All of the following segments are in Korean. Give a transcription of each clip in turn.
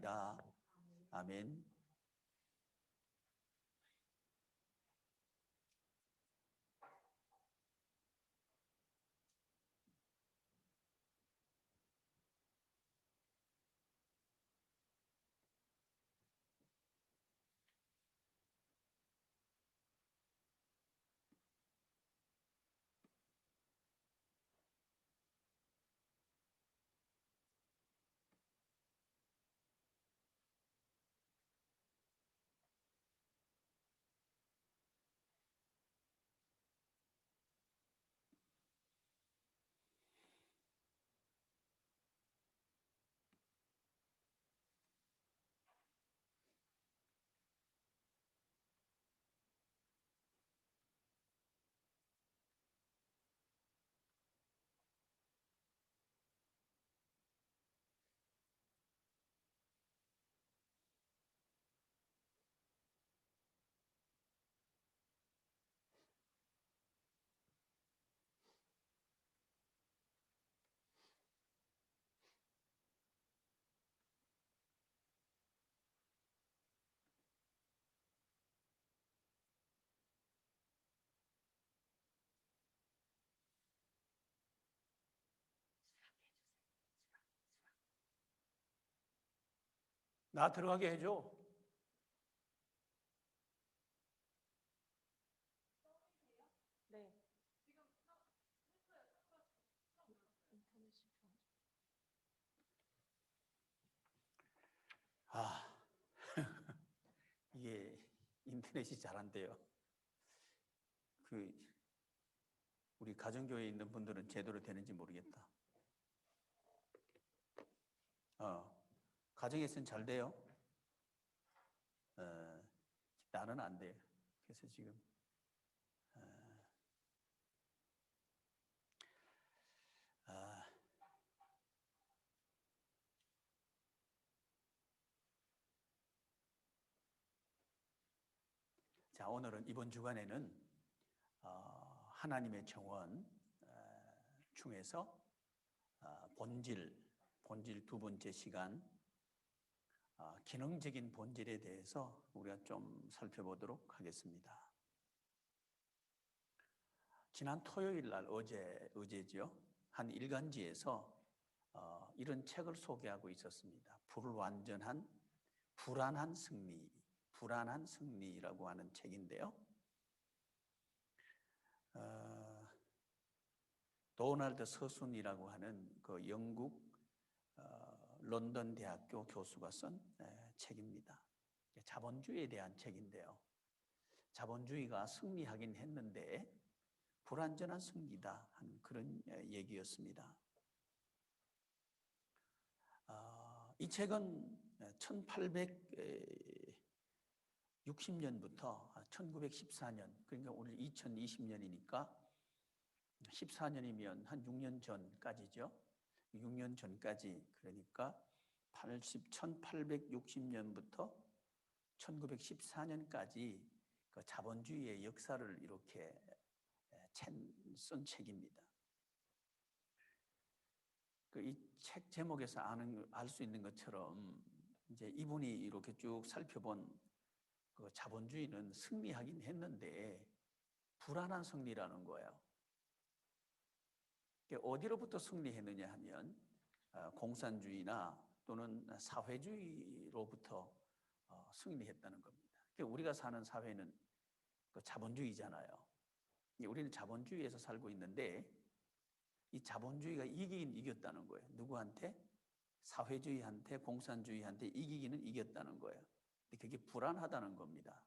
축복합니다. 아멘. 나 들어가게 해줘. 네. 아, 이게 인터넷이 잘 안 돼요. 우리 가정교회에 있는 분들은 제대로 되는지 모르겠다. 가정에서는 잘 돼요. 나는 안 돼요. 그래서 지금 자, 오늘은 이번 주간에는 하나님의 정원 중에서 본질 두 번째 시간, 기능적인 본질에 대해서 우리가 좀 살펴보도록 하겠습니다. 지난 토요일 날 어제죠. 한 일간지에서 이런 책을 소개하고 있었습니다. 불안한 승리라고 하는 책인데요. 도널드 서순이라고 하는 그 영국 런던 대학교 교수가 쓴 책입니다. 자본주의에 대한 책인데요. 자본주의가 승리하긴 했는데 불완전한 승리다 하는 그런 얘기였습니다. 이 책은 1860년부터 1914년, 그러니까 오늘 2020년이니까 14년이면 한 6년 전까지죠. 6년 전까지, 그러니까 1860년부터 1914년까지 그 자본주의의 역사를 이렇게 쓴 책입니다. 이 책 제목에서 알 수 있는 것처럼 이제 이분이 이렇게 쭉 살펴본 그 자본주의는 승리하긴 했는데 불안한 승리라는 거예요. 어디로부터 승리했느냐 하면 공산주의나 또는 사회주의로부터 승리했다는 겁니다. 우리가 사는 사회는 그 자본주의잖아요. 우리는 자본주의에서 살고 있는데 이 자본주의가 이기긴 이겼다는 거예요. 누구한테? 사회주의한테, 공산주의한테 이기기는 이겼다는 거예요. 근데 그게 불안하다는 겁니다.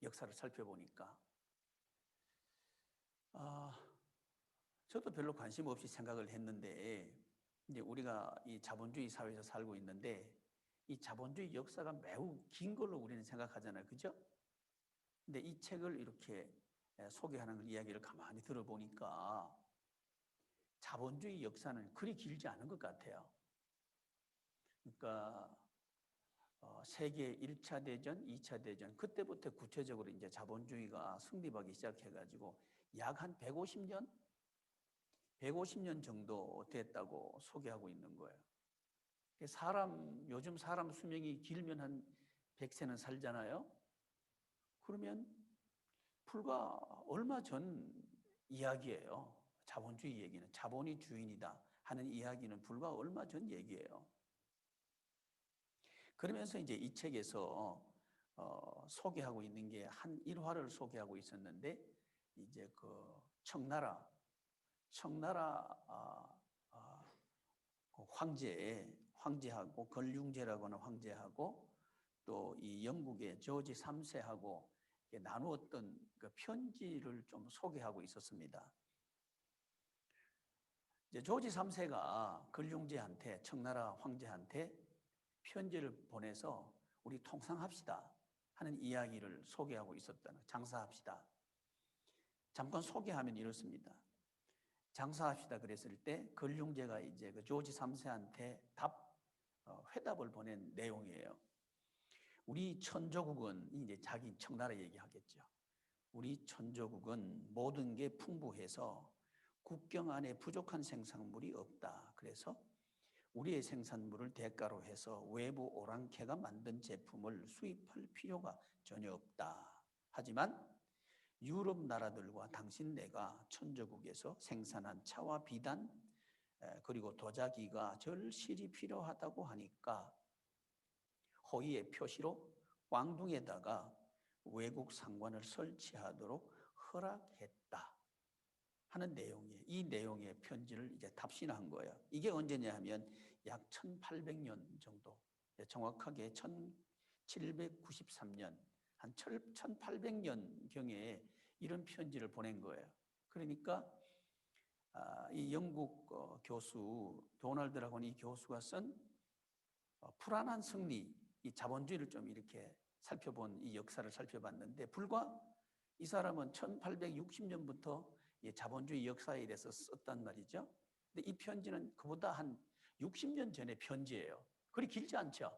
역사를 살펴보니까. 저도 별로 관심 없이 생각을 했는데 이제 우리가 이 자본주의 사회에서 살고 있는데 이 자본주의 역사가 매우 긴 걸로 우리는 생각하잖아요. 그죠? 근데 이 책을 이렇게 소개하는 이야기를 가만히 들어보니까 자본주의 역사는 그리 길지 않은 것 같아요. 그러니까 세계 1차 대전, 2차 대전 그때부터 구체적으로 이제 자본주의가 승리하기 시작해가지고 약 한 150년 정도 됐다고 소개하고 있는 거예요. 요즘 사람 수명이 길면 한 100세는 살잖아요. 그러면 불과 얼마 전 이야기예요. 자본주의 얘기는, 자본이 주인이다 하는 이야기는 불과 얼마 전 얘기예요. 그러면서 이제 이 책에서 소개하고 있는 게 한 일화를 소개하고 있었는데, 이제 그 청나라 그 황제하고 걸륭제라고 하는 황제하고 또 이 영국의 조지 3세하고 나누었던 그 편지를 좀 소개하고 있었습니다. 이제 조지 3세가 걸륭제한테, 청나라 황제한테 편지를 보내서 우리 통상합시다 하는 이야기를 소개하고 있었다는, 장사합시다. 잠깐 소개하면 이렇습니다. 장사합시다 그랬을 때 걸륭제가 이제 그 조지 3세한테 회답을 보낸 내용이에요. 우리 천조국은, 이제 자기 청나라 얘기하겠죠. 우리 천조국은 모든 게 풍부해서 국경 안에 부족한 생산물이 없다. 그래서 우리의 생산물을 대가로 해서 외부 오랑캐가 만든 제품을 수입할 필요가 전혀 없다. 하지만 유럽 나라들과 당신네가 천조국에서 생산한 차와 비단 그리고 도자기가 절실히 필요하다고 하니까 호의의 표시로 광둥에다가 외국 상관을 설치하도록 허락했다 하는 내용이에요. 이 내용의 편지를 이제 답신한 거예요. 이게 언제냐 하면 약 1800년 정도, 정확하게 1793년, 한 1800년경에 이런 편지를 보낸 거예요. 그러니까 이 영국 교수 도널드라고 하는 이 교수가 쓴 불안한 승리, 이 자본주의를 좀 이렇게 살펴본, 이 역사를 살펴봤는데, 불과 이 사람은 1860년부터 자본주의 역사에 대해서 썼단 말이죠. 근데 이 편지는 그보다 한 60년 전의 편지예요. 그리 길지 않죠.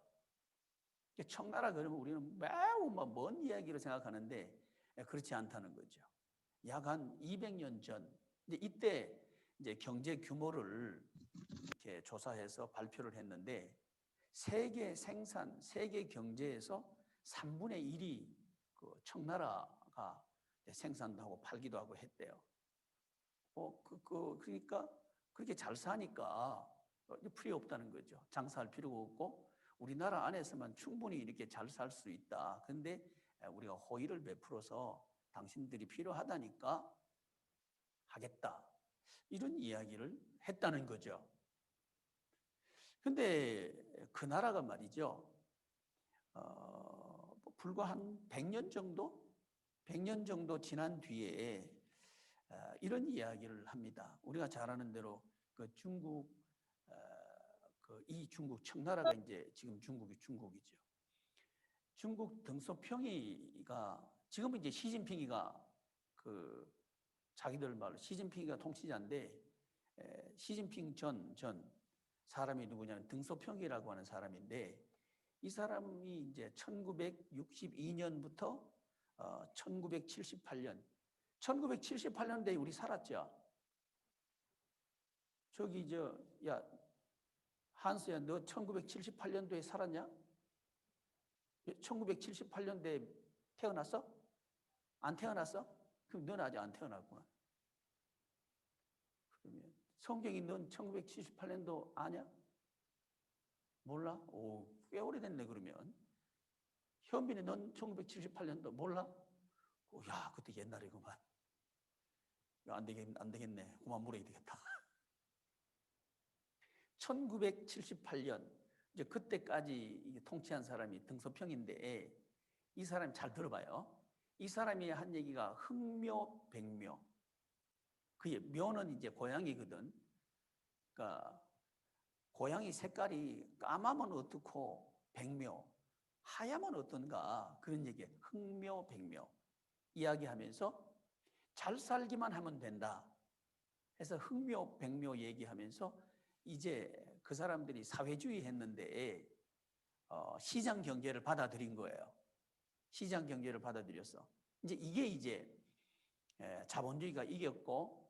청나라 그러면 우리는 매우 먼 이야기로 생각하는데 그렇지 않다는 거죠. 약 한 200년 전. 이때 이제 경제 규모를 이렇게 조사해서 발표를 했는데, 세계 경제에서 3분의 1이 그 청나라가 생산도 하고 팔기도 하고 했대요. 그러니까 그렇게 잘 사니까 필요 없다는 거죠. 장사할 필요가 없고 우리나라 안에서만 충분히 이렇게 잘 살 수 있다. 근데 우리가 호의를 베풀어서 당신들이 필요하다니까 하겠다. 이런 이야기를 했다는 거죠. 근데 그 나라가 말이죠. 불과 한 100년 정도 지난 뒤에 이런 이야기를 합니다. 우리가 잘 아는 대로 그 중국, 이 중국 청나라가 이제 지금 중국이죠. 중국 등소평이가 지금은 이제 시진핑이가 그 자기들 말로 시진핑이가 통치자인데, 시진핑 전 사람이 누구냐면 등소평이라고 하는 사람인데, 이 사람이 이제 1962년부터 1978년대에 우리 살았죠. 야, 한스야, 너 1978년도에 살았냐? 1978년대에 태어났어? 안 태어났어? 그럼 넌 아직 안 태어났구나. 그러면 성경이 넌 1978년도 아냐? 몰라? 오, 꽤 오래됐네 그러면. 현빈이 넌 1978년도 몰라? 야, 그때 옛날이구만. 안 되겠네. 그만 물어야 되겠다. 1978년, 이제 그때까지 통치한 사람이 등소평인데, 이 사람이 잘 들어봐요. 이 사람이 한 얘기가 흑묘, 백묘. 그의 묘는 이제 고양이거든. 그러니까 고양이 색깔이 까마면 어떻고 백묘, 하야면 어떤가, 그런 얘기예요. 흑묘, 백묘 이야기하면서 잘 살기만 하면 된다 해서 흑묘, 백묘 얘기하면서 이제 그 사람들이 사회주의 했는데 시장 경제를 받아들인 거예요. 시장 경제를 받아들였어. 이게 이제 자본주의가 이겼고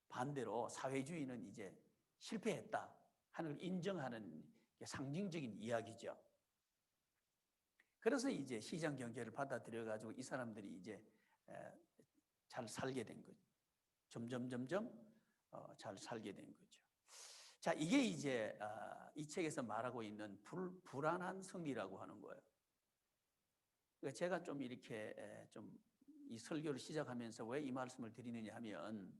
반대로 사회주의는 이제 실패했다. 하는 걸 인정하는 상징적인 이야기죠. 그래서 이제 시장 경제를 받아들여 가지고 이 사람들이 이제 잘 살게 된 거죠. 점점 잘 살게 된 거죠. 자, 이게 이제 이 책에서 말하고 있는 불안한 승리라고 하는 거예요. 그러니까 제가 좀 이렇게 좀 이 설교를 시작하면서 왜 이 말씀을 드리느냐 하면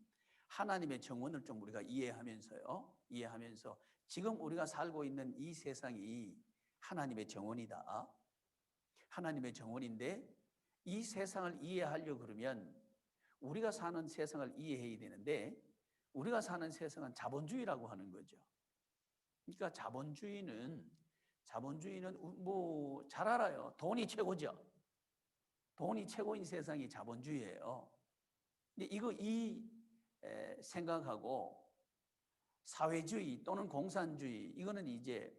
하나님의 정원을 좀 우리가 이해하면서 지금 우리가 살고 있는 이 세상이 하나님의 정원이다. 하나님의 정원인데 이 세상을 이해하려고 그러면 우리가 사는 세상을 이해해야 되는데 우리가 사는 세상은 자본주의라고 하는 거죠. 그러니까 자본주의는 뭐 잘 알아요. 돈이 최고죠. 돈이 최고인 세상이 자본주의예요. 근데 이 생각하고 사회주의 또는 공산주의 이거는 이제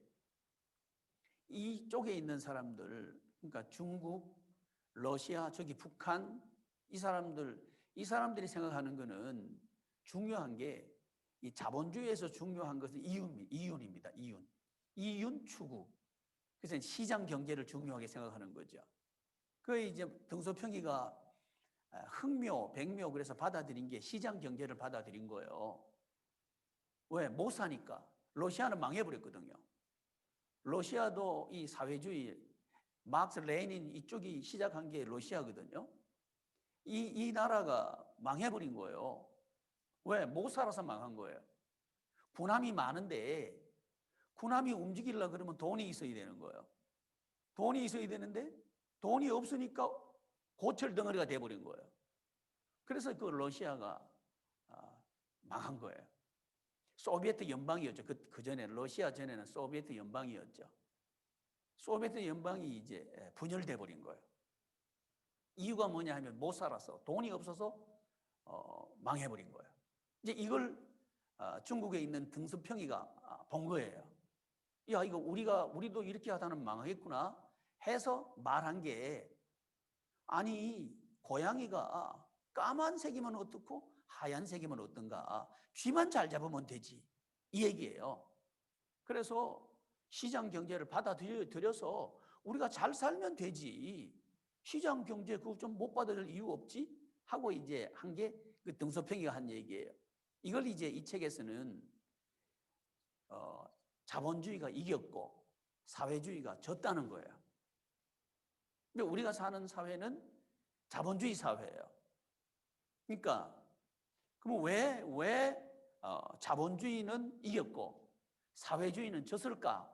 이쪽에 있는 사람들, 그러니까 중국, 러시아, 저기 북한 이 사람들이 생각하는 거는 중요한 게 이 자본주의에서 중요한 것은 이윤입니다. 이윤 추구. 그래서 시장 경제를 중요하게 생각하는 거죠. 그 이제 등소평이가 흑묘, 백묘 그래서 받아들인 게 시장 경제를 받아들인 거예요. 왜? 못 사니까. 러시아는 망해버렸거든요. 러시아도 이 사회주의, 막스 레닌 이쪽이 시작한 게 러시아거든요. 이 나라가 망해버린 거예요. 왜? 못 살아서 망한 거예요. 군함이 많은데 군함이 움직이려고 그러면 돈이 있어야 되는 거예요. 돈이 있어야 되는데 돈이 없으니까 고철 덩어리가 돼버린 거예요. 그래서 그 러시아가 망한 거예요. 소비에트 연방이었죠. 그 전에 러시아 전에는 소비에트 연방이었죠. 소비에트 연방이 이제 분열돼 버린 거예요. 이유가 뭐냐 하면 못 살아서 돈이 없어서 망해버린 거예요. 이제 이걸 중국에 있는 등소평이가 본 거예요. 야, 이거 우리도 이렇게 하다는 망하겠구나 해서 말한 게 아니 고양이가 까만색이면 어떻고 하얀색이면 어떤가 쥐만 잘 잡으면 되지 이 얘기예요. 그래서 시장 경제를 받아들여서 우리가 잘 살면 되지 시장 경제 그거 좀 못 받아들일 이유 없지 하고 이제 한 게 그 등소평이가 한 얘기예요. 이걸 이제 이 책에서는 자본주의가 이겼고 사회주의가 졌다는 거예요. 근데 우리가 사는 사회는 자본주의 사회예요. 그러니까 그럼 왜 자본주의는 이겼고 사회주의는 졌을까?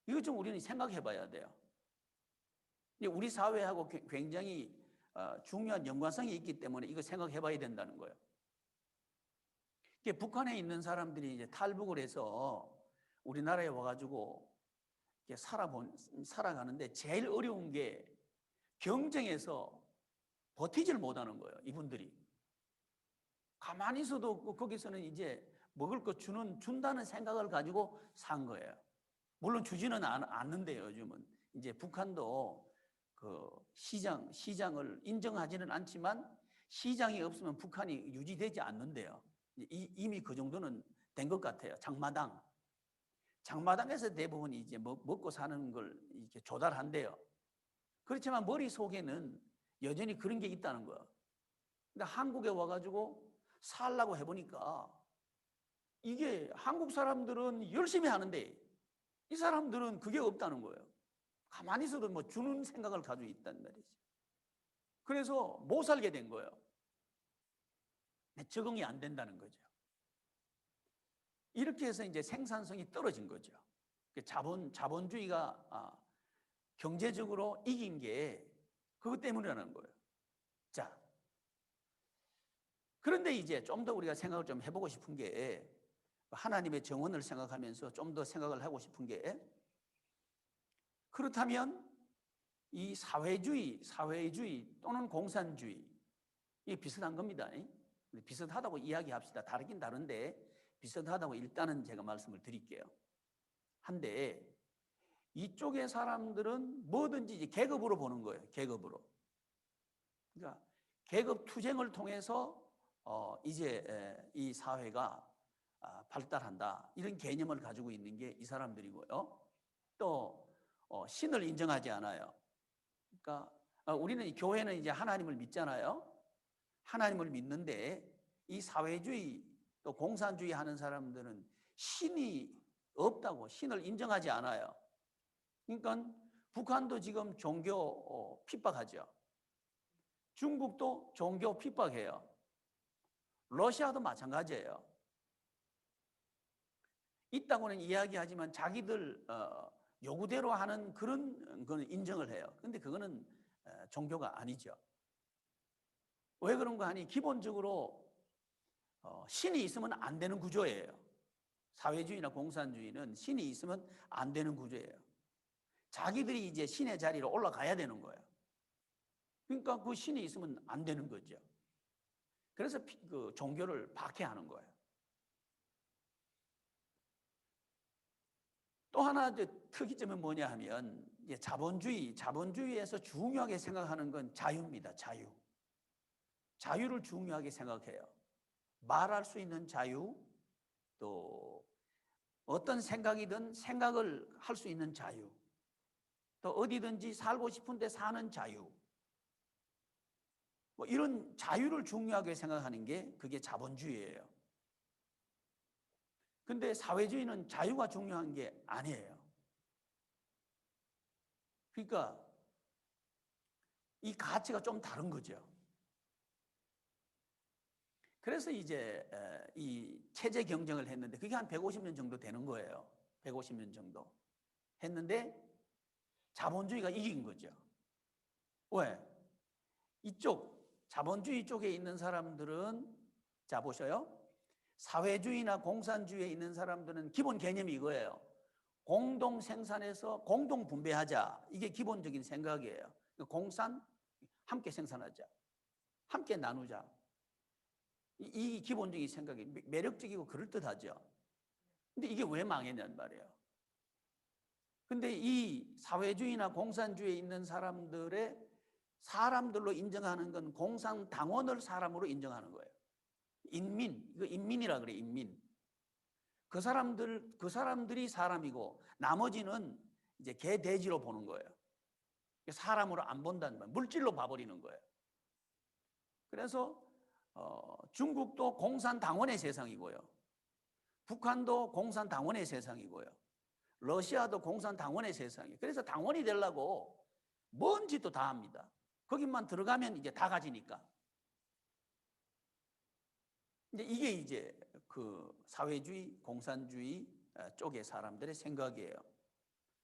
이거 좀 우리는 생각해 봐야 돼요. 우리 사회하고 굉장히 중요한 연관성이 있기 때문에 이거 생각해 봐야 된다는 거예요. 북한에 있는 사람들이 이제 탈북을 해서 우리나라에 와가지고 살아가는데 제일 어려운 게 경쟁에서 버티질 못하는 거예요. 이분들이 가만히 있어도 거기서는 이제 먹을 거 준다는 생각을 가지고 산 거예요. 물론 주지는 않는데요. 요즘은 이제 북한도 그 시장을 인정하지는 않지만 시장이 없으면 북한이 유지되지 않는데요. 이미 그 정도는 된 것 같아요. 장마당에서 대부분 이제 먹고 사는 걸 이렇게 조달한대요. 그렇지만 머릿속에는 여전히 그런 게 있다는 거야. 근데 한국에 와가지고 살라고 해보니까 이게 한국 사람들은 열심히 하는데 이 사람들은 그게 없다는 거예요. 가만히 있어도 뭐 주는 생각을 가지고 있단 말이지. 그래서 못 살게 된 거예요. 적응이 안 된다는 거죠. 이렇게 해서 이제 생산성이 떨어진 거죠. 자본주의가 경제적으로 이긴 게 그것 때문이라는 거예요. 자, 그런데 이제 좀 더 우리가 생각을 좀 해보고 싶은 게 하나님의 정원을 생각하면서 좀 더 생각을 하고 싶은 게 그렇다면 이 사회주의 또는 공산주의 이게 비슷한 겁니다. 비슷하다고 이야기합시다. 다르긴 다른데 비슷하다고 일단은 제가 말씀을 드릴게요. 한데 이쪽의 사람들은 뭐든지 이제 계급으로 보는 거예요. 계급으로. 그러니까 계급 투쟁을 통해서 이제 이 사회가 발달한다. 이런 개념을 가지고 있는 게 이 사람들이고요. 또 신을 인정하지 않아요. 그러니까 우리는 교회는 이제 하나님을 믿잖아요. 하나님을 믿는데 이 사회주의 또 공산주의 하는 사람들은 신이 없다고, 신을 인정하지 않아요. 그러니까 북한도 지금 종교 핍박하죠. 중국도 종교 핍박해요. 러시아도 마찬가지예요. 있다고는 이야기하지만 자기들 요구대로 하는 그런 건 인정을 해요. 근데 그거는 종교가 아니죠. 왜 그런가 하니 기본적으로 신이 있으면 안 되는 구조예요. 사회주의나 공산주의는 신이 있으면 안 되는 구조예요. 자기들이 이제 신의 자리로 올라가야 되는 거예요. 그러니까 그 신이 있으면 안 되는 거죠. 그래서 그 종교를 박해하는 거예요. 또 하나 이제 특이점은 뭐냐 하면 이제 자본주의에서 중요하게 생각하는 건 자유입니다. 자유. 자유를 중요하게 생각해요. 말할 수 있는 자유, 또 어떤 생각이든 생각을 할 수 있는 자유, 또 어디든지 살고 싶은데 사는 자유, 뭐 이런 자유를 중요하게 생각하는 게 그게 자본주의예요. 근데 사회주의는 자유가 중요한 게 아니에요. 그러니까 이 가치가 좀 다른 거죠. 그래서 이제 이 체제 경쟁을 했는데 그게 한 150년 정도 되는 거예요. 150년 정도 했는데 자본주의가 이긴 거죠. 왜? 이쪽 자본주의 쪽에 있는 사람들은 자 보셔요. 사회주의나 공산주의에 있는 사람들은 기본 개념이 이거예요. 공동 생산해서 공동 분배하자. 이게 기본적인 생각이에요. 공산 함께 생산하자. 함께 나누자. 이 기본적인 생각이 매력적이고 그럴듯하죠. 근데 이게 왜 망했냔 말이에요. 근데 이 사회주의나 공산주의에 있는 사람들로 인정하는 건 공산당원을 사람으로 인정하는 거예요. 이거 인민이라 그래, 인민. 그 사람들이 사람이고 나머지는 이제 개, 돼지로 보는 거예요. 사람으로 안 본다는 말, 물질로 봐버리는 거예요. 그래서 중국도 공산당원의 세상이고요. 북한도 공산당원의 세상이고요. 러시아도 공산당원의 세상이에요. 그래서 당원이 되려고 뭔 짓도 다 합니다. 거기만 들어가면 이제 다 가지니까. 이게 이제 그 사회주의, 공산주의 쪽의 사람들의 생각이에요.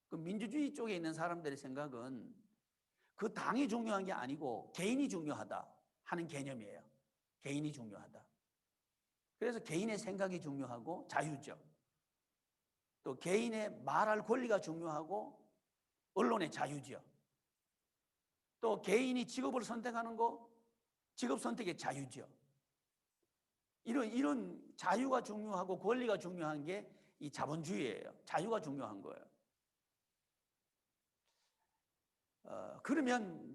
그 민주주의 쪽에 있는 사람들의 생각은 그 당이 중요한 게 아니고 개인이 중요하다 하는 개념이에요. 개인이 중요하다. 그래서 개인의 생각이 중요하고 자유죠. 또 개인의 말할 권리가 중요하고 언론의 자유죠. 또 개인이 직업을 선택하는 거 직업 선택의 자유죠. 이런 자유가 중요하고 권리가 중요한 게 이 자본주의예요. 자유가 중요한 거예요. 그러면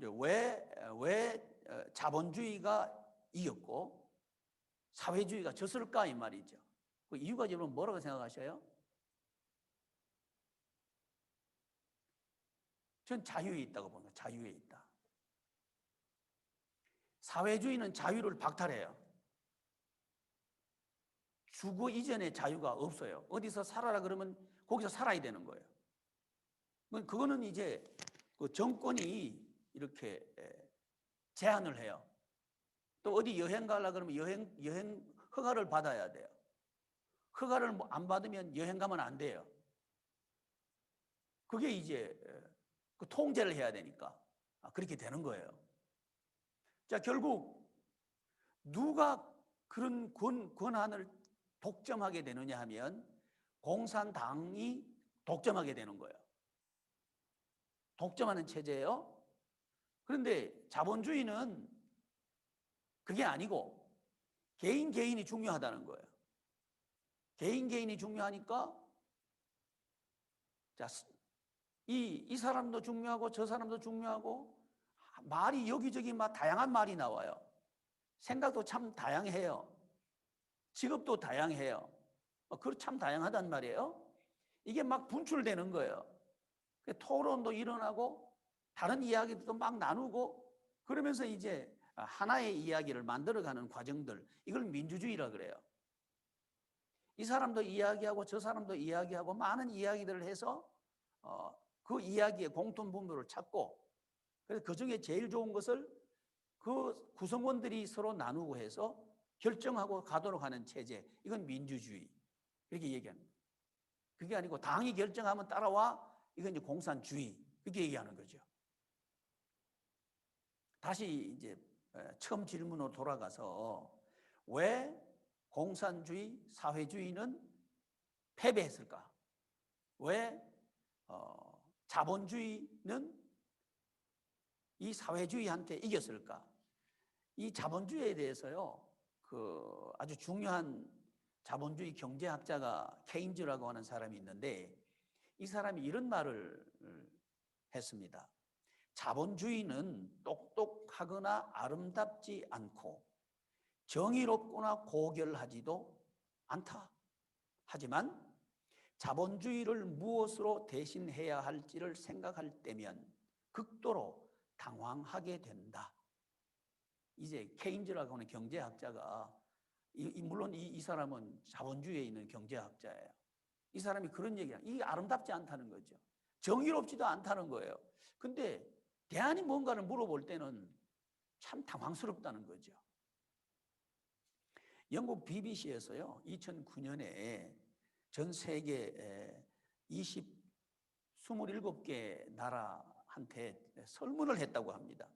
왜 자본주의가 이겼고 사회주의가 졌을까 이 말이죠. 그 이유가 여러분 뭐라고 생각하셔요? 전 자유에 있다고 봅니다. 자유에 있다. 사회주의는 자유를 박탈해요. 주거 이전의 자유가 없어요. 어디서 살아라 그러면 거기서 살아야 되는 거예요. 그거는 이제 그 정권이 이렇게 제한을 해요. 또 어디 여행 가려 그러면 여행 허가를 받아야 돼요. 허가를 안 받으면 여행 가면 안 돼요. 그게 이제 그 통제를 해야 되니까 그렇게 되는 거예요. 자, 결국 누가 그런 권한을 독점하게 되느냐 하면 공산당이 독점하게 되는 거예요. 독점하는 체제예요. 그런데 자본주의는 그게 아니고 개인이 중요하다는 거예요. 개인이 중요하니까 자, 이 사람도 중요하고 저 사람도 중요하고 말이 여기저기 막 다양한 말이 나와요. 생각도 참 다양해요. 직업도 다양해요. 그거 참 다양하단 말이에요. 이게 막 분출되는 거예요. 토론도 일어나고 다른 이야기도 막 나누고 그러면서 이제 하나의 이야기를 만들어가는 과정들, 이걸 민주주의라 그래요. 이 사람도 이야기하고 저 사람도 이야기하고 많은 이야기들을 해서 그 이야기의 공통 분모를 찾고, 그래서 그 중에 제일 좋은 것을 그 구성원들이 서로 나누고 해서 결정하고 가도록 하는 체제, 이건 민주주의 이렇게 얘기하는 거예요. 그게 아니고 당이 결정하면 따라와, 이건 이제 공산주의 그렇게 얘기하는 거죠. 다시 이제 처음 질문으로 돌아가서 왜 공산주의, 사회주의는 패배했을까? 왜 자본주의는 이 사회주의한테 이겼을까? 이 자본주의에 대해서요, 그 아주 중요한 자본주의 경제학자가 케인즈라고 하는 사람이 있는데, 이 사람이 이런 말을 했습니다. 자본주의는 똑똑하거나 아름답지 않고 정의롭거나 고결하지도 않다. 하지만 자본주의를 무엇으로 대신해야 할지를 생각할 때면 극도로 당황하게 된다. 이제 케인즈라고 하는 경제학자가, 물론 이 사람은 자본주의에 있는 경제학자예요. 이 사람이 그런 얘기야. 이게 아름답지 않다는 거죠. 정의롭지도 않다는 거예요. 근데 대안이 뭔가를 물어볼 때는 참 당황스럽다는 거죠. 영국 BBC에서요, 2009년에 전 세계 27개 나라한테 설문을 했다고 합니다.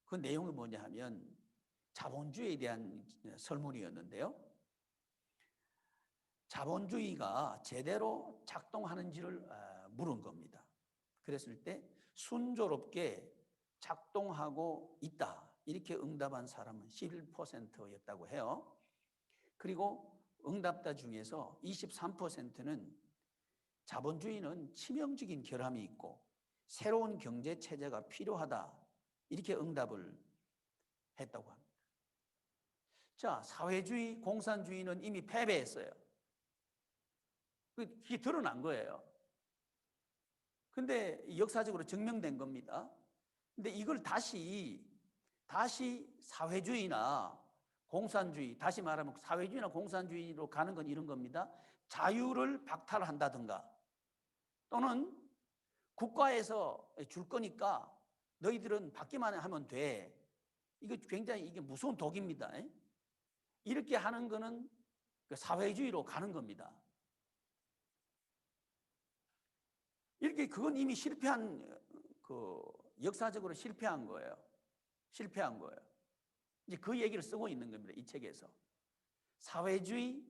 그 내용이 뭐냐 하면 자본주의에 대한 설문이었는데요. 자본주의가 제대로 작동하는지를 물은 겁니다. 그랬을 때 순조롭게 작동하고 있다, 이렇게 응답한 사람은 11%였다고 해요. 그리고 응답자 중에서 23%는 자본주의는 치명적인 결함이 있고 새로운 경제 체제가 필요하다, 이렇게 응답을 했다고 합니다. 자, 사회주의, 공산주의는 이미 패배했어요. 그게 드러난 거예요. 근데 역사적으로 증명된 겁니다. 근데 이걸 다시 사회주의나 공산주의, 다시 말하면 사회주의나 공산주의로 가는 건 이런 겁니다. 자유를 박탈한다든가, 또는 국가에서 줄 거니까 너희들은 받기만 하면 돼. 이거 굉장히 이게 무서운 독입니다. 이렇게 하는 거는 사회주의로 가는 겁니다. 이렇게 그건 이미 실패한, 역사적으로 실패한 거예요. 실패한 거예요. 이제 그 얘기를 쓰고 있는 겁니다, 이 책에서. 사회주의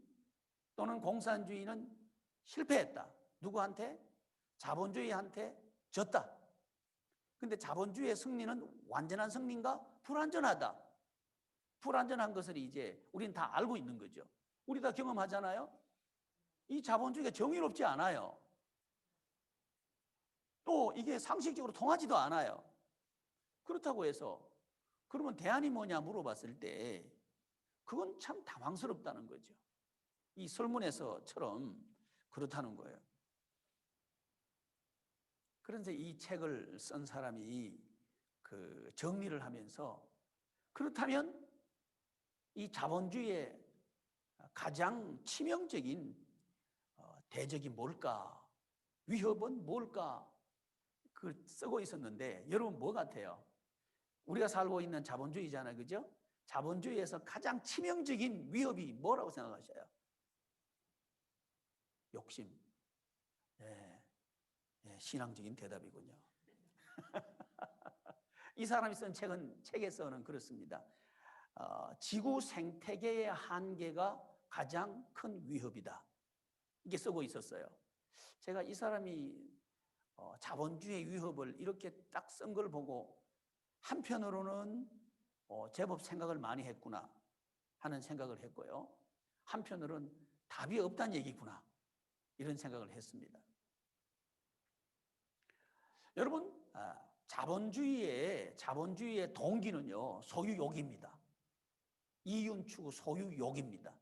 또는 공산주의는 실패했다. 누구한테? 자본주의한테 졌다. 근데 자본주의의 승리는 완전한 승리인가? 불완전하다. 불완전한 것을 이제 우리는 다 알고 있는 거죠. 우리 다 경험하잖아요. 이 자본주의가 정의롭지 않아요. 또 이게 상식적으로 통하지도 않아요. 그렇다고 해서 그러면 대안이 뭐냐 물어봤을 때 그건 참 당황스럽다는 거죠. 이 설문에서처럼 그렇다는 거예요. 그래서 이 책을 쓴 사람이 그 정리를 하면서, 그렇다면 이 자본주의의 가장 치명적인 대적이 뭘까? 위협은 뭘까? 그걸 쓰고 있었는데, 여러분 뭐 같아요? 우리가 살고 있는 자본주의잖아요, 그죠? 자본주의에서 가장 치명적인 위협이 뭐라고 생각하셔요? 욕심. 신앙적인 대답이군요. 이 사람이 쓴 책에서는 그렇습니다. 지구 생태계의 한계가 가장 큰 위협이다, 이게 쓰고 있었어요. 제가 이 사람이 자본주의의 위협을 이렇게 딱 쓴 걸 보고 한편으로는 제법 생각을 많이 했구나 하는 생각을 했고요. 한편으로는 답이 없다는 얘기구나, 이런 생각을 했습니다. 여러분, 자본주의의 동기는요, 소유욕입니다. 이윤 추구 소유욕입니다.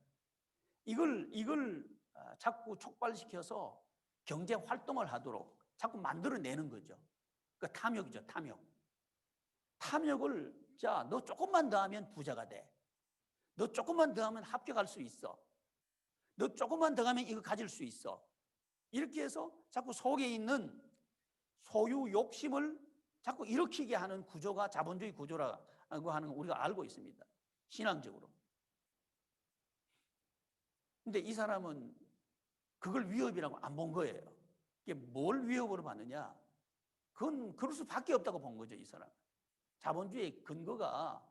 이걸 자꾸 촉발시켜서 경제 활동을 하도록 자꾸 만들어내는 거죠. 그 탐욕이죠, 탐욕. 탐욕을, 자, 너 조금만 더 하면 부자가 돼. 너 조금만 더 하면 합격할 수 있어. 너 조금만 더 하면 이거 가질 수 있어. 이렇게 해서 자꾸 속에 있는 소유 욕심을 자꾸 일으키게 하는 구조가 자본주의 구조라고 하는 걸 우리가 알고 있습니다. 신앙적으로. 근데 이 사람은 그걸 위협이라고 안 본 거예요. 이게 뭘 위협으로 봤느냐? 그건 그럴 수밖에 없다고 본 거죠, 이 사람. 자본주의의 근거가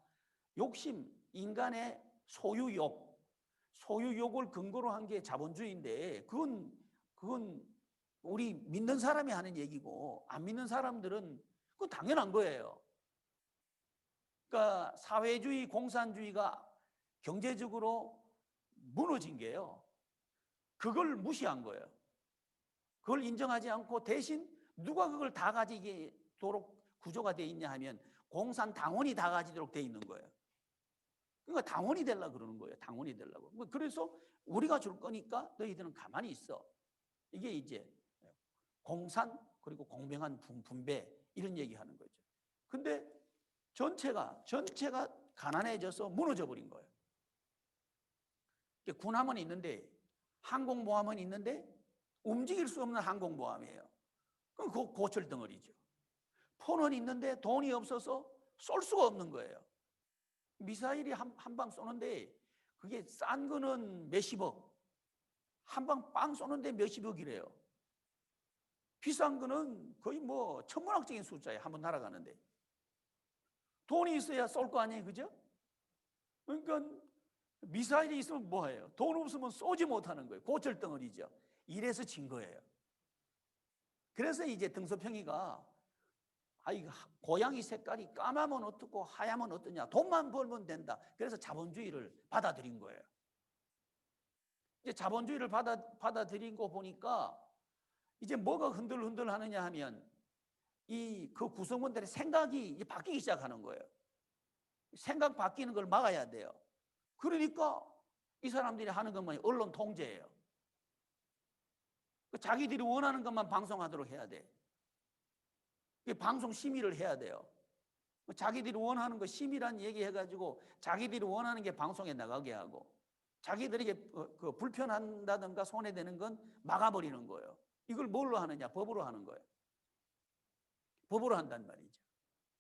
욕심, 인간의 소유욕을 근거로 한 게 자본주의인데 그건 우리 믿는 사람이 하는 얘기고 안 믿는 사람들은 그건 당연한 거예요. 그러니까 사회주의, 공산주의가 경제적으로 무너진 게요. 그걸 무시한 거예요. 그걸 인정하지 않고 대신 누가 그걸 다 가지도록 구조가 돼 있냐 하면 공산당원이 다 가지도록 돼 있는 거예요. 그러니까 당원이 되려고 그러는 거예요. 당원이 되려고. 그래서 우리가 줄 거니까 너희들은 가만히 있어. 이게 이제 공산 그리고 공평한 분배 이런 얘기하는 거죠. 근데 전체가 가난해져서 무너져 버린 거예요. 군함은 있는데 항공모함은 있는데 움직일 수 없는 항공모함이에요. 그럼 그거 고철 덩어리죠. 폰은 있는데 돈이 없어서 쏠 수가 없는 거예요. 미사일이 한 방 쏘는데 그게 싼 거는 몇십억, 한 방 빵 쏘는데 몇십억이래요. 비싼 거는 거의 뭐 천문학적인 숫자예요. 한 번 날아가는데. 돈이 있어야 쏠 거 아니에요, 그죠? 그러니까 미사일이 있으면 뭐예요? 돈 없으면 쏘지 못하는 거예요. 고철 덩어리죠. 이래서 진 거예요. 그래서 이제 등소평이가 고양이 색깔이 까마면 어떻고 하야면 어떠냐. 돈만 벌면 된다. 그래서 자본주의를 받아들인 거예요. 이제 자본주의를 받아들인 거 보니까 이제 뭐가 흔들흔들 하느냐 하면 그 구성원들의 생각이 이제 바뀌기 시작하는 거예요. 생각 바뀌는 걸 막아야 돼요. 그러니까 이 사람들이 하는 것만 언론 통제예요. 자기들이 원하는 것만 방송하도록 해야 돼. 방송 심의를 해야 돼요. 자기들이 원하는 거 심의란 얘기해가지고 자기들이 원하는 게 방송에 나가게 하고 자기들에게 그 불편한다든가 손해되는 건 막아버리는 거예요. 이걸 뭘로 하느냐? 법으로 하는 거예요. 법으로 한단 말이죠.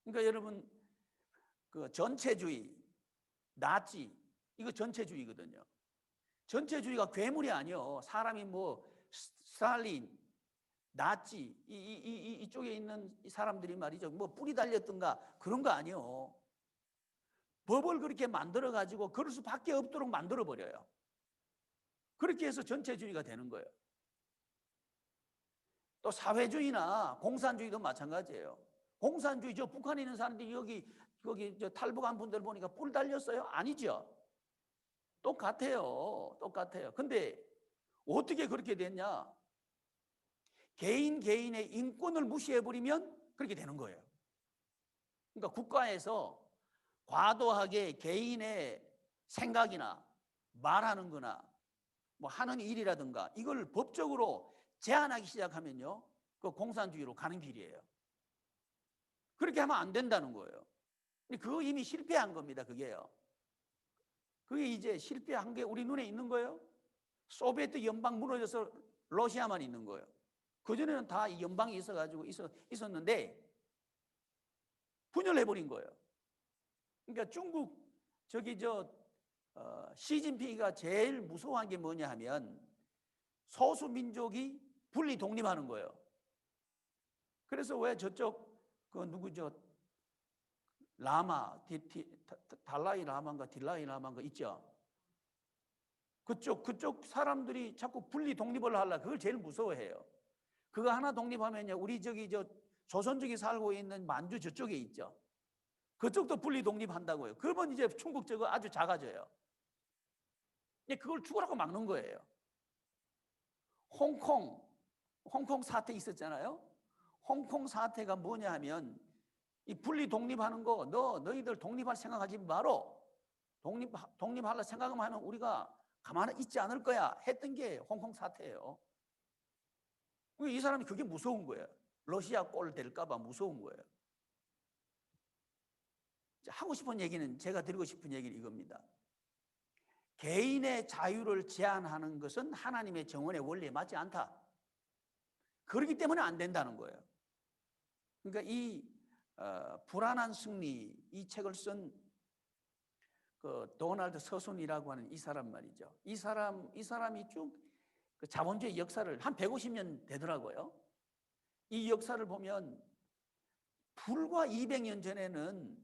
그러니까 여러분 그 전체주의, 나치 이거 전체주의거든요. 전체주의가 괴물이 아니요. 사람이 뭐 스탈린, 나치 이쪽에 있는 사람들이 말이죠. 뭐 뿌리 달렸던가 그런 거 아니요. 법을 그렇게 만들어 가지고 그럴 수밖에 없도록 만들어 버려요. 그렇게 해서 전체주의가 되는 거예요. 또 사회주의나 공산주의도 마찬가지예요. 공산주의 저 북한에 있는 사람들이 거기 저 탈북한 분들 보니까 뿔 달렸어요? 아니죠. 똑같아요. 근데 어떻게 그렇게 됐냐? 개인의 인권을 무시해버리면 그렇게 되는 거예요. 그러니까 국가에서 과도하게 개인의 생각이나 말하는 거나 뭐 하는 일이라든가 이걸 법적으로 제한하기 시작하면요. 그 공산주의로 가는 길이에요. 그렇게 하면 안 된다는 거예요. 근데 그거 이미 실패한 겁니다. 그게요. 그게 이제 실패한 게 우리 눈에 있는 거예요. 소비에트 연방 무너져서 러시아만 있는 거예요. 그전에는 다 연방이 있어가지고 있었는데 분열해버린 거예요. 그러니까 중국 시진핑이가 제일 무서워한 게 뭐냐 하면 소수 민족이 분리 독립하는 거예요. 그래서 왜 저쪽 라마, 달라이 라마인가 딜라이 라마인가 있죠. 그쪽 사람들이 자꾸 분리 독립을 하려고 그걸 제일 무서워해요. 그거 하나 독립하면요, 우리 조선족이 살고 있는 만주 저쪽에 있죠. 그쪽도 분리 독립한다고요. 그러면 이제 중국 저거 아주 작아져요. 그걸 죽으라고 막는 거예요. 홍콩 사태 있었잖아요. 홍콩 사태가 뭐냐 하면 이 분리 독립하는 거 너희들 독립할 생각하지 마라. 독립하려 생각하면 우리가 가만히 있지 않을 거야 했던 게 홍콩 사태예요. 이 사람이 그게 무서운 거예요. 러시아 꼴 될까 봐 무서운 거예요. 하고 싶은 얘기는, 제가 드리고 싶은 얘기는 이겁니다. 개인의 자유를 제한하는 것은 하나님의 정원의 원리에 맞지 않다. 그렇기 때문에 안 된다는 거예요. 그러니까 이 불안한 승리, 이 책을 쓴 그 도널드 서순이라고 하는 이 사람 말이죠. 이 사람이 쭉 그 자본주의 역사를 한 150년 되더라고요. 이 역사를 보면 불과 200년 전에는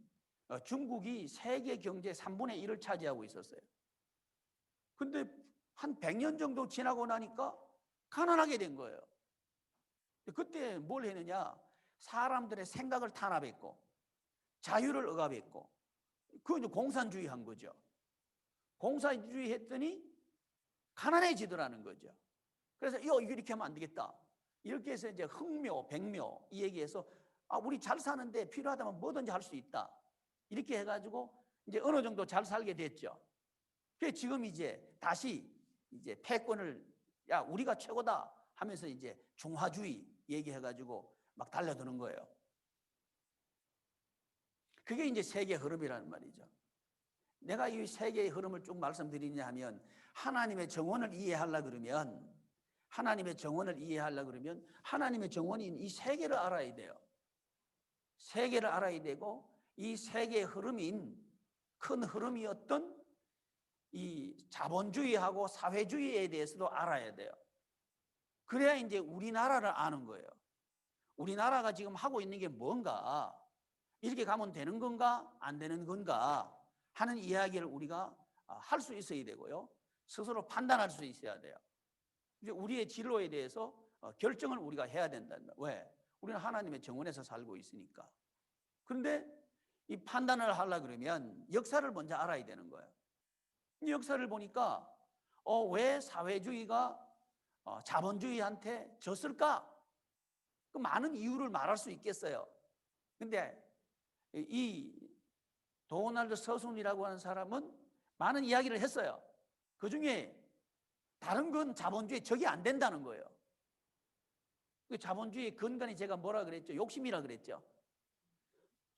중국이 세계 경제 3분의 1을 차지하고 있었어요. 근데 한 100년 정도 지나고 나니까 가난하게 된 거예요. 그때 뭘 했느냐? 사람들의 생각을 탄압했고 자유를 억압했고, 그건 이제 공산주의 한 거죠. 공산주의 했더니 가난해지더라는 거죠. 그래서 이렇게 하면 안 되겠다. 이렇게 해서 이제 흑묘, 백묘 이 얘기해서 우리 잘 사는데 필요하다면 뭐든지 할 수 있다. 이렇게 해가지고 이제 어느 정도 잘 살게 됐죠. 그래서 지금 이제 다시 이제 패권을 우리가 최고다 하면서 이제 중화주의 얘기해가지고 막 달려드는 거예요. 그게 이제 세계 흐름이라는 말이죠. 내가 이 세계의 흐름을 쭉 말씀드리냐 하면, 하나님의 정원을 이해하려고 그러면 하나님의 정원인 이 세계를 알아야 돼요. 세계를 알아야 되고, 이 세계의 흐름인 큰 흐름이었던 이 자본주의하고 사회주의에 대해서도 알아야 돼요. 그래야 이제 우리나라를 아는 거예요. 우리나라가 지금 하고 있는 게 뭔가, 이렇게 가면 되는 건가 안 되는 건가 하는 이야기를 우리가 할 수 있어야 되고요. 스스로 판단할 수 있어야 돼요. 이제 우리의 진로에 대해서 결정을 우리가 해야 된다는 거예요. 왜? 우리는 하나님의 정원에서 살고 있으니까. 그런데 이 판단을 하려고 그러면 역사를 먼저 알아야 되는 거예요. 이 역사를 보니까 왜 사회주의가 자본주의한테 졌을까? 그 많은 이유를 말할 수 있겠어요. 근데 이 도널드 서순이라고 하는 사람은 많은 이야기를 했어요. 그 중에 다른 건 자본주의에 적이 안 된다는 거예요. 자본주의의 근간이 제가 뭐라 그랬죠? 욕심이라 그랬죠.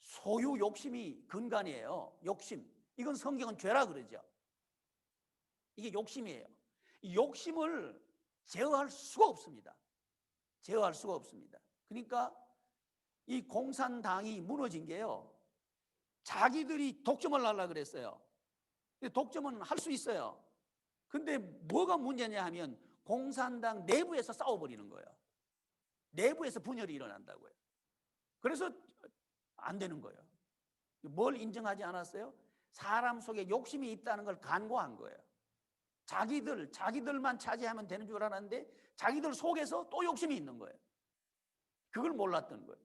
소유 욕심이 근간이에요. 욕심. 이건 성경은 죄라 그러죠. 이게 욕심이에요. 이 욕심을 제어할 수가 없습니다. 제어할 수가 없습니다. 그러니까 이 공산당이 무너진 게요, 자기들이 독점을 하려고 그랬어요. 독점은 할 수 있어요. 근데 뭐가 문제냐 하면 공산당 내부에서 싸워버리는 거예요. 내부에서 분열이 일어난다고요. 그래서 안 되는 거예요. 뭘 인정하지 않았어요? 사람 속에 욕심이 있다는 걸 간과한 거예요. 자기들만 차지하면 되는 줄 알았는데 자기들 속에서 또 욕심이 있는 거예요. 그걸 몰랐던 거예요.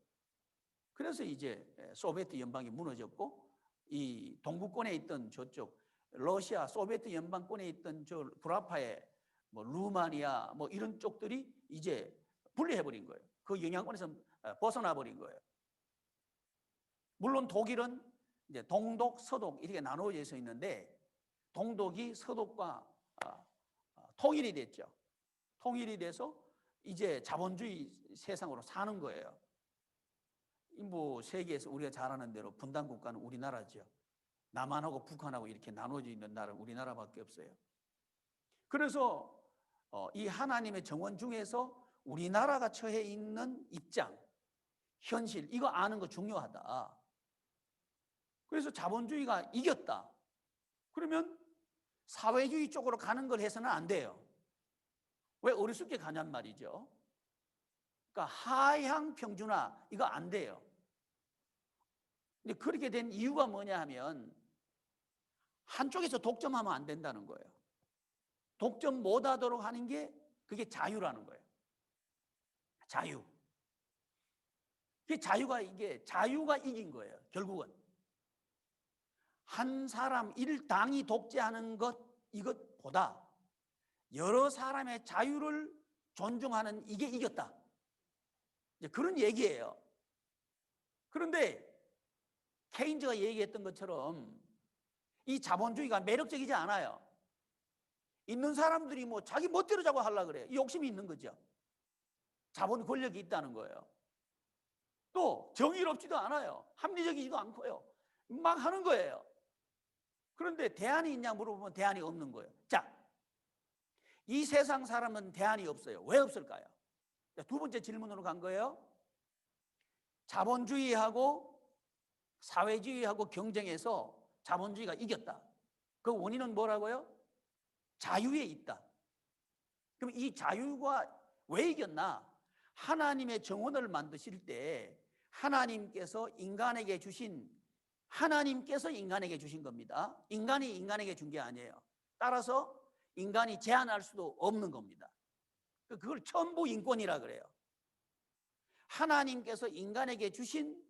그래서 이제 소비에트 연방이 무너졌고, 이 동구권에 있던 저쪽 러시아 소비에트 연방권에 있던 저 불아파의 뭐 루마니아 뭐 이런 쪽들이 이제 분리해버린 거예요. 그 영향권에서 벗어나 버린 거예요. 물론 독일은 이제 동독, 서독 이렇게 나누어져 있는데, 동독이 서독과 통일이 됐죠. 통일이 돼서 이제 자본주의 세상으로 사는 거예요. 뭐 세계에서 우리가 잘 아는 대로 분단 국가는 우리나라죠. 남한하고 북한하고 이렇게 나눠져 있는 나라는 우리나라밖에 없어요. 그래서 이 하나님의 정원 중에서 우리나라가 처해 있는 입장, 현실, 이거 아는 거 중요하다. 그래서 자본주의가 이겼다. 그러면 사회주의 쪽으로 가는 걸 해서는 안 돼요. 왜 어리숙게 가냔 말이죠. 그러니까 하향 평준화 이거 안 돼요. 근데 그렇게 된 이유가 뭐냐 하면 한쪽에서 독점하면 안 된다는 거예요. 독점 못하도록 하는 게 그게 자유라는 거예요. 자유. 이게 자유가 이긴 거예요. 결국은 한 사람 일당이 독재하는 것 이것보다 여러 사람의 자유를 존중하는 이게 이겼다. 이제 그런 얘기예요. 그런데 케인즈가 얘기했던 것처럼 이 자본주의가 매력적이지 않아요. 있는 사람들이 뭐 자기 멋대로 자고 하려고 그래요. 욕심이 있는 거죠. 자본 권력이 있다는 거예요. 또 정의롭지도 않아요. 합리적이지도 않고요. 막 하는 거예요. 그런데 대안이 있냐 물어보면 대안이 없는 거예요. 자, 이 세상 사람은 대안이 없어요. 왜 없을까요? 두 번째 질문으로 간 거예요. 자본주의하고 사회주의하고 경쟁해서 자본주의가 이겼다. 그 원인은 뭐라고요? 자유에 있다. 그럼 이 자유가 왜 이겼나? 하나님의 정원을 만드실 때 하나님께서 인간에게 주신 겁니다. 인간이 인간에게 준 게 아니에요. 따라서 인간이 제한할 수도 없는 겁니다. 그걸 천부 인권이라 그래요. 하나님께서 인간에게 주신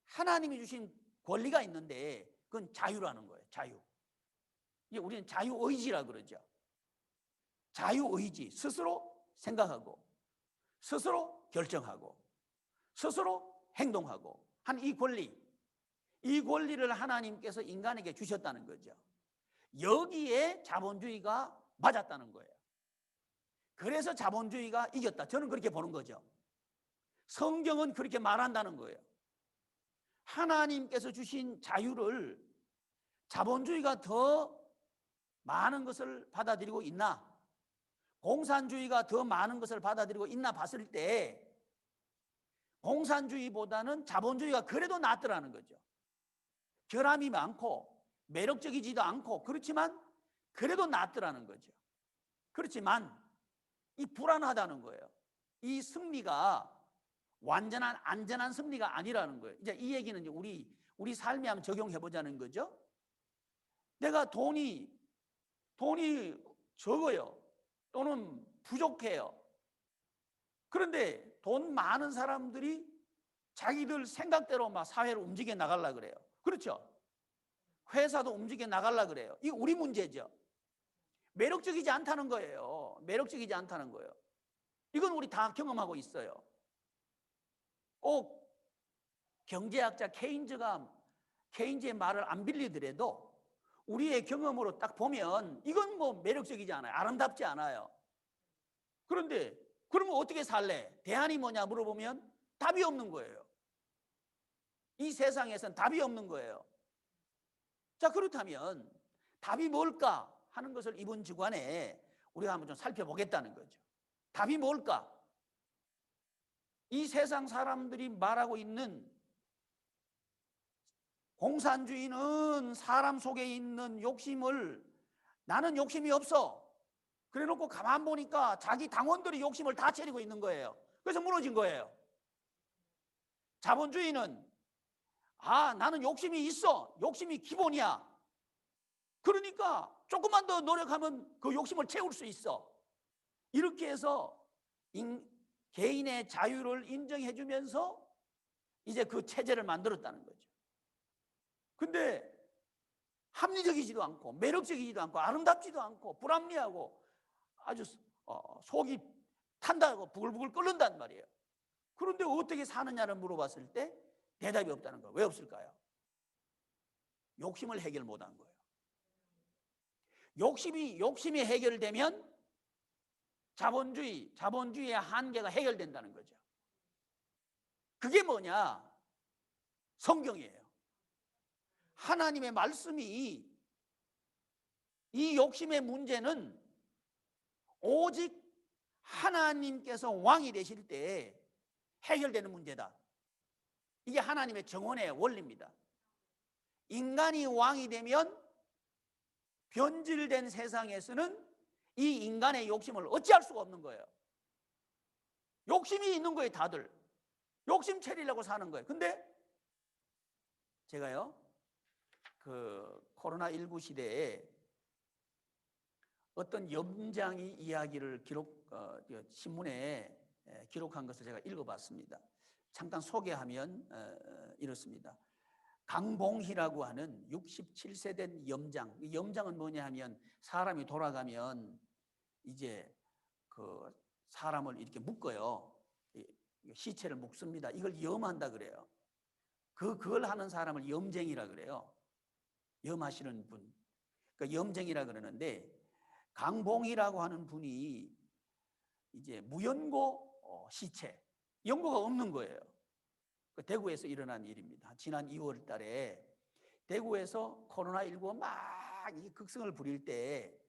하나님이 주신 권리가 있는데 그건 자유라는 거예요. 자유. 우리는 자유의지라 그러죠. 자유의지, 스스로 생각하고 스스로 결정하고 스스로 행동하고 한 이 권리를 하나님께서 인간에게 주셨다는 거죠. 여기에 자본주의가 맞았다는 거예요. 그래서 자본주의가 이겼다. 저는 그렇게 보는 거죠. 성경은 그렇게 말한다는 거예요. 하나님께서 주신 자유를 자본주의가 더 많은 것을 받아들이고 있나? 공산주의가 더 많은 것을 받아들이고 있나 봤을 때 공산주의보다는 자본주의가 그래도 낫더라는 거죠. 결함이 많고 매력적이지도 않고 그렇지만 그래도 낫더라는 거죠. 그렇지만 이 불안하다는 거예요. 이 승리가 완전한 안전한 승리가 아니라는 거예요. 이제 이 얘기는 이제 우리 삶에 한번 적용해 보자는 거죠. 내가 돈이 적어요. 또는 부족해요. 그런데 돈 많은 사람들이 자기들 생각대로 막 사회를 움직여 나가려고 그래요. 그렇죠? 회사도 움직여 나가려고 그래요. 이게 우리 문제죠. 매력적이지 않다는 거예요. 매력적이지 않다는 거예요. 이건 우리 다 경험하고 있어요. 꼭 경제학자 케인즈의 말을 안 빌리더라도 우리의 경험으로 딱 보면 이건 뭐 매력적이지 않아요. 아름답지 않아요. 그런데 그러면 어떻게 살래? 대안이 뭐냐 물어보면 답이 없는 거예요. 이 세상에선 답이 없는 거예요. 자, 그렇다면 답이 뭘까 하는 것을 이번 주간에 우리가 한번 좀 살펴보겠다는 거죠. 답이 뭘까? 이 세상 사람들이 말하고 있는 공산주의는 사람 속에 있는 욕심을 나는 욕심이 없어. 그래 놓고 가만 보니까 자기 당원들이 욕심을 다 차리고 있는 거예요. 그래서 무너진 거예요. 자본주의는 나는 욕심이 있어. 욕심이 기본이야. 그러니까 조금만 더 노력하면 그 욕심을 채울 수 있어. 이렇게 해서 개인의 자유를 인정해 주면서 이제 그 체제를 만들었다는 거죠. 근데 합리적이지도 않고 매력적이지도 않고 아름답지도 않고 불합리하고 아주 속이 탄다고 부글부글 끓는단 말이에요. 그런데 어떻게 사느냐를 물어봤을 때 대답이 없다는 거예요. 왜 없을까요? 욕심을 해결 못한 거예요. 욕심이 해결되면 자본주의의 한계가 해결된다는 거죠. 그게 뭐냐? 성경이에요. 하나님의 말씀이 이 욕심의 문제는 오직 하나님께서 왕이 되실 때 해결되는 문제다. 이게 하나님의 정원의 원리입니다. 인간이 왕이 되면 변질된 세상에서는 이 인간의 욕심을 어찌할 수가 없는 거예요. 욕심이 있는 거예요, 다들. 욕심 차리려고 사는 거예요. 근데 제가요, 그 코로나19 시대에 어떤 염장이 이야기를 신문에 기록한 것을 제가 읽어봤습니다. 잠깐 소개하면 이렇습니다. 강봉희라고 하는 67세 된 염장. 이 염장은 뭐냐 하면 사람이 돌아가면 이제 그 사람을 이렇게 묶어요. 시체를 묶습니다. 이걸 염한다 그래요. 그걸 하는 사람을 염쟁이라 그래요. 염하시는 분. 그러니까 염증이라 그러는데 강봉이라고 하는 분이 이제 무연고 시체, 연고가 없는 거예요. 그 대구에서 일어난 일입니다. 지난 2월 달에 대구에서 코로나19가 막 이 극성을 부릴 때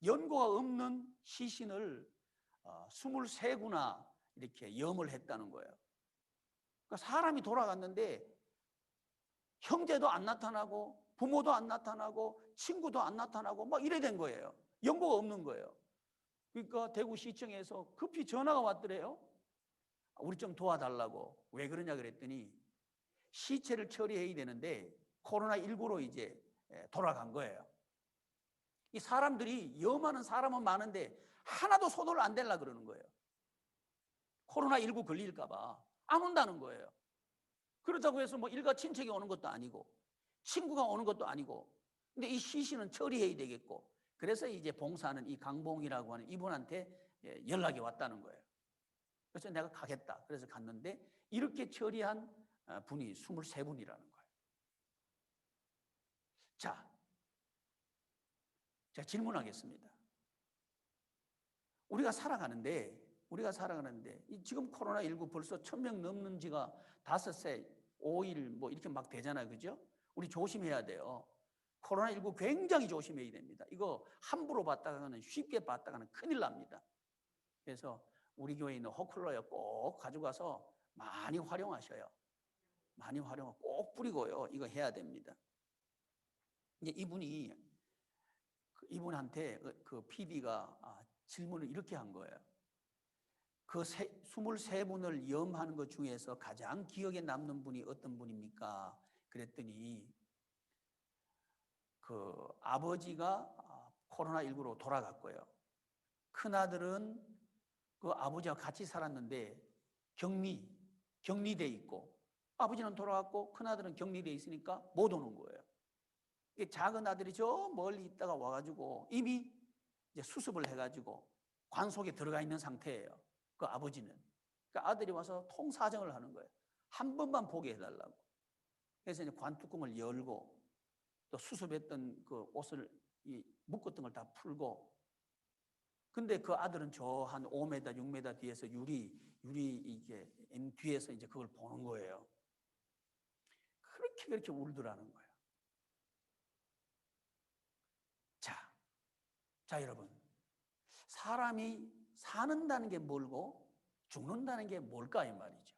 연고가 없는 시신을 23구나 이렇게 염을 했다는 거예요. 그러니까 사람이 돌아갔는데 형제도 안 나타나고 부모도 안 나타나고 친구도 안 나타나고 막 이래 된 거예요. 연고가 없는 거예요. 그러니까 대구시청에서 급히 전화가 왔더래요. 우리 좀 도와달라고. 왜 그러냐 그랬더니 시체를 처리해야 되는데 코로나19로 이제 돌아간 거예요. 이 사람들이 염하는 사람은 많은데 하나도 손을 안 댈라 그러는 거예요. 코로나19 걸릴까 봐 안 온다는 거예요. 그렇다고 해서 뭐 일가 친척이 오는 것도 아니고 친구가 오는 것도 아니고, 근데 이 시신은 처리해야 되겠고, 그래서 이제 봉사하는 이 강봉이라고 하는 이분한테 연락이 왔다는 거예요. 그래서 내가 가겠다. 그래서 갔는데 이렇게 처리한 분이 23분이라는 거예요. 자, 제가 질문하겠습니다. 우리가 살아가는데 지금 코로나19 벌써 1000명 넘는 지가 5세, 5일 뭐 이렇게 막 되잖아요. 그죠? 우리 조심해야 돼요. 코로나19 굉장히 조심해야 됩니다. 이거 함부로 봤다가는, 쉽게 봤다가는 큰일 납니다. 그래서 우리 교회에 있는 호클러요 꼭 가져가서 많이 활용하셔요. 많이 활용하고 꼭 뿌리고요. 이거 해야 됩니다. 이제 이분한테 그 PD가 질문을 이렇게 한 거예요. 그 23분을 염하는 것 중에서 가장 기억에 남는 분이 어떤 분입니까? 그랬더니 그 아버지가 코로나19로 돌아갔고요. 큰아들은 그 아버지와 같이 살았는데 격리돼 있고, 아버지는 돌아갔고 큰아들은 격리돼 있으니까 못 오는 거예요. 작은 아들이 저 멀리 있다가 와가지고 이미 이제 수습을 해가지고 관 속에 들어가 있는 상태예요. 그 아버지는. 그러니까 아들이 와서 통사정을 하는 거예요. 한 번만 보게 해달라고. 그래서 이제 관 뚜껑을 열고 또 수습했던 그 옷을 묶었던 걸 다 풀고. 근데 그 아들은 저 한 5m, 6m 뒤에서 유리 이게 뒤에서 이제 그걸 보는 거예요. 그렇게 울더라는 거예요. 자, 여러분. 사람이 사는다는 게 뭘고 죽는다는 게 뭘까 이 말이죠.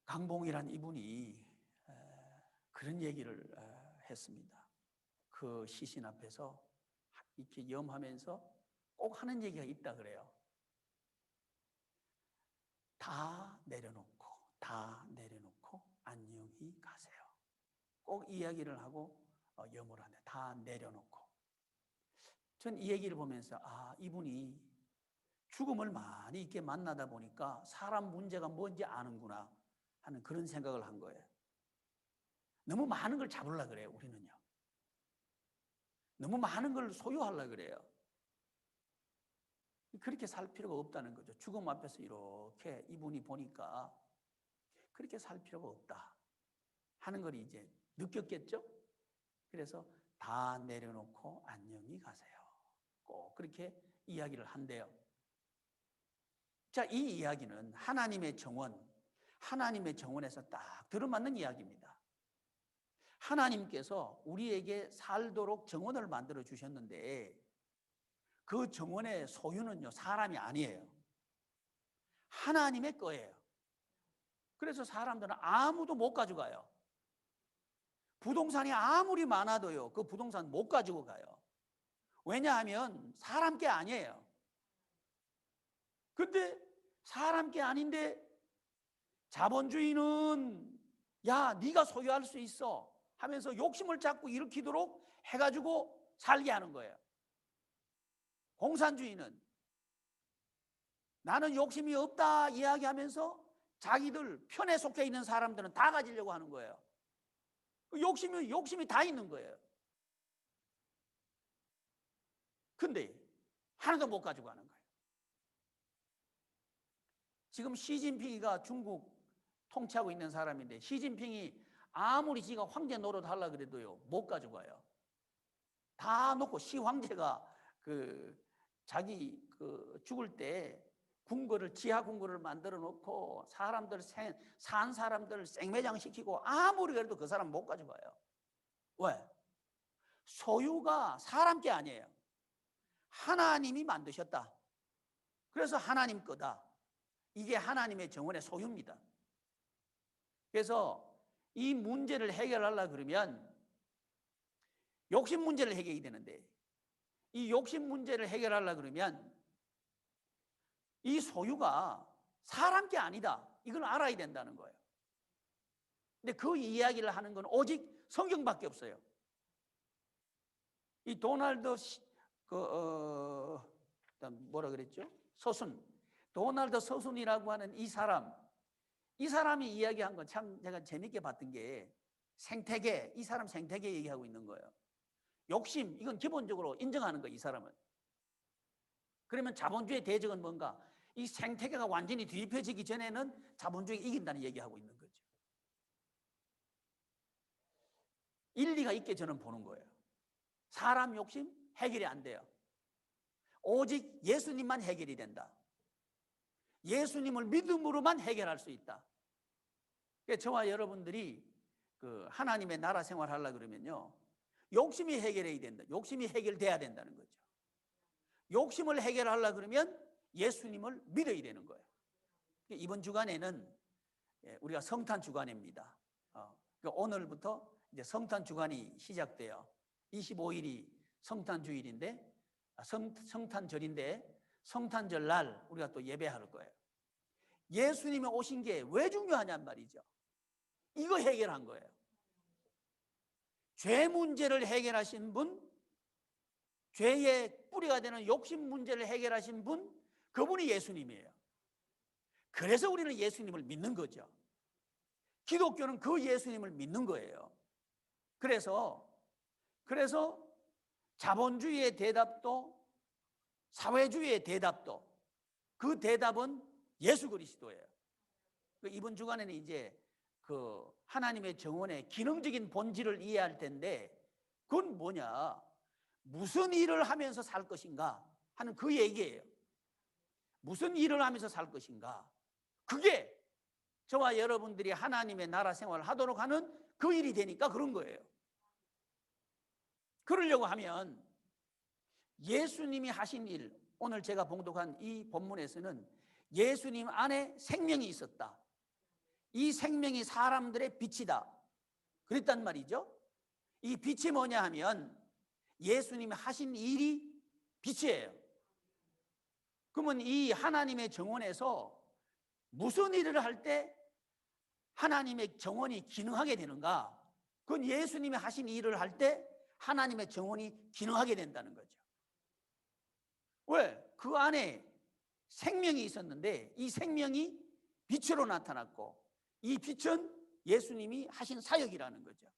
강봉이란 이분이 그런 얘기를 했습니다. 그 시신 앞에서 이렇게 염하면서 꼭 하는 얘기가 있다 그래요. 다 내려놓고 안녕히 가세요. 꼭 이야기를 하고 염을 하네. 다 내려놓고. 전 이 얘기를 보면서 이분이 죽음을 많이 있게 만나다 보니까 사람 문제가 뭔지 아는구나 하는 그런 생각을 한 거예요. 너무 많은 걸 잡으려고 그래요, 우리는요. 너무 많은 걸 소유하려고 그래요. 그렇게 살 필요가 없다는 거죠. 죽음 앞에서 이렇게 이분이 보니까 그렇게 살 필요가 없다 하는 걸 이제 느꼈겠죠? 그래서 다 내려놓고 안녕히 가세요. 꼭 그렇게 이야기를 한대요. 자, 이 이야기는 하나님의 정원에서 딱 들어맞는 이야기입니다. 하나님께서 우리에게 살도록 정원을 만들어 주셨는데 그 정원의 소유는요, 사람이 아니에요. 하나님의 거예요. 그래서 사람들은 아무도 못 가져가요. 부동산이 아무리 많아도요, 그 부동산 못 가지고 가요. 왜냐하면 사람 게 아니에요. 근데 사람 게 아닌데 자본주의는 야, 네가 소유할 수 있어 하면서 욕심을 자꾸 일으키도록 해가지고 살게 하는 거예요. 공산주의는 나는 욕심이 없다 이야기하면서 자기들 편에 속해 있는 사람들은 다 가지려고 하는 거예요. 욕심이 다 있는 거예요. 근데 하나도 못 가지고 가는 거예요. 지금 시진핑이가 중국 통치하고 있는 사람인데 시진핑이 아무리 지가 황제 노릇 하려 그래도요 못 가져가요. 다 놓고 시황제가 자기 죽을 때 궁궐을 지하 궁궐을 만들어 놓고 산 사람들 생매장 시키고 아무리 그래도 그 사람 못 가져가요. 왜? 소유가 사람 게 아니에요. 하나님이 만드셨다. 그래서 하나님 거다. 이게 하나님의 정원의 소유입니다. 그래서 이 문제를 해결하려고 그러면 욕심 문제를 해결해야 되는데, 이 욕심 문제를 해결하려고 그러면 이 소유가 사람 게 아니다. 이걸 알아야 된다는 거예요. 근데 그 이야기를 하는 건 오직 성경밖에 없어요. 이 도널드 뭐라 그랬죠? 서순. 도널드 서순이라고 하는 이 사람이 이야기한 건 참 제가 재밌게 봤던 게 생태계, 이 사람 생태계 얘기하고 있는 거예요. 욕심, 이건 기본적으로 인정하는 거예요, 이 사람은. 그러면 자본주의 대적은 뭔가? 이 생태계가 완전히 뒤집혀지기 전에는 자본주의가 이긴다는 얘기하고 있는 거죠. 일리가 있게 저는 보는 거예요. 사람 욕심 해결이 안 돼요. 오직 예수님만 해결이 된다. 예수님을 믿음으로만 해결할 수 있다. 그러니까 저와 여러분들이 하나님의 나라 생활 하려고 그러면요, 욕심이 해결해야 된다. 욕심이 해결돼야 된다는 거죠. 욕심을 해결하려고 그러면 예수님을 믿어야 되는 거예요. 이번 주간에는 우리가 성탄 주간입니다. 그러니까 오늘부터 이제 성탄 주간이 시작돼요. 25일이 성탄 주일인데, 성탄절인데, 성탄절 날 우리가 또 예배할 거예요. 예수님이 오신 게 왜 중요하냔 말이죠. 이거 해결한 거예요. 죄 문제를 해결하신 분, 죄의 뿌리가 되는 욕심 문제를 해결하신 분, 그분이 예수님이에요. 그래서 우리는 예수님을 믿는 거죠. 기독교는 그 예수님을 믿는 거예요. 그래서 자본주의의 대답도 사회주의의 대답도 그 대답은 예수 그리스도예요. 이번 주간에는 이제 하나님의 정원의 기능적인 본질을 이해할 텐데, 그건 뭐냐? 무슨 일을 하면서 살 것인가 하는 그 얘기예요. 무슨 일을 하면서 살 것인가? 그게 저와 여러분들이 하나님의 나라 생활을 하도록 하는 그 일이 되니까 그런 거예요. 그러려고 하면 예수님이 하신 일, 오늘 제가 봉독한 이 본문에서는 예수님 안에 생명이 있었다. 이 생명이 사람들의 빛이다. 그랬단 말이죠. 이 빛이 뭐냐 하면 예수님이 하신 일이 빛이에요. 그러면 이 하나님의 정원에서 무슨 일을 할 때 하나님의 정원이 기능하게 되는가? 그건 예수님이 하신 일을 할 때 하나님의 정원이 기능하게 된다는 거죠. 왜? 그 안에 생명이 있었는데 이 생명이 빛으로 나타났고, 이 빛은 예수님이 하신 사역이라는 거죠.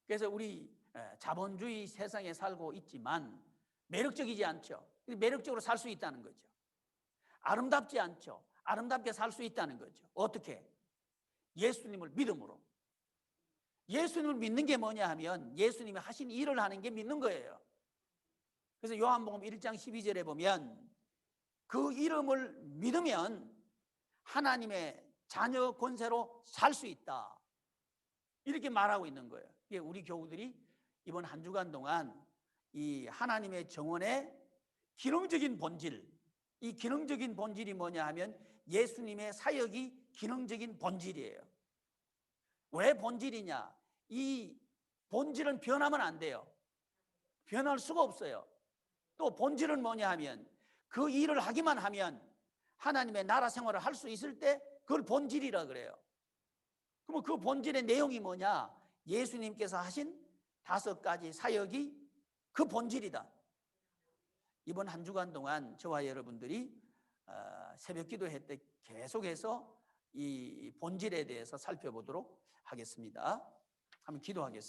그래서 우리 자본주의 세상에 살고 있지만 매력적이지 않죠. 매력적으로 살 수 있다는 거죠. 아름답지 않죠. 아름답게 살 수 있다는 거죠. 어떻게? 예수님을 믿음으로. 예수님을 믿는 게 뭐냐 하면 예수님이 하신 일을 하는 게 믿는 거예요. 그래서 요한복음 1장 12절에 보면 그 이름을 믿으면 하나님의 자녀 권세로 살 수 있다. 이렇게 말하고 있는 거예요. 우리 교우들이 이번 한 주간 동안 이 하나님의 정원의 기능적인 본질, 이 기능적인 본질이 뭐냐 하면 예수님의 사역이 기능적인 본질이에요. 왜 본질이냐? 이 본질은 변하면 안 돼요. 변할 수가 없어요. 또 본질은 뭐냐 하면 그 일을 하기만 하면 하나님의 나라 생활을 할 수 있을 때 그걸 본질이라 그래요. 그러면 그 본질의 내용이 뭐냐? 예수님께서 하신 5가지 사역이 그 본질이다. 이번 한 주간 동안 저와 여러분들이 새벽 기도회 때 계속해서 이 본질에 대해서 살펴보도록 하겠습니다. 한번 기도하겠습니다.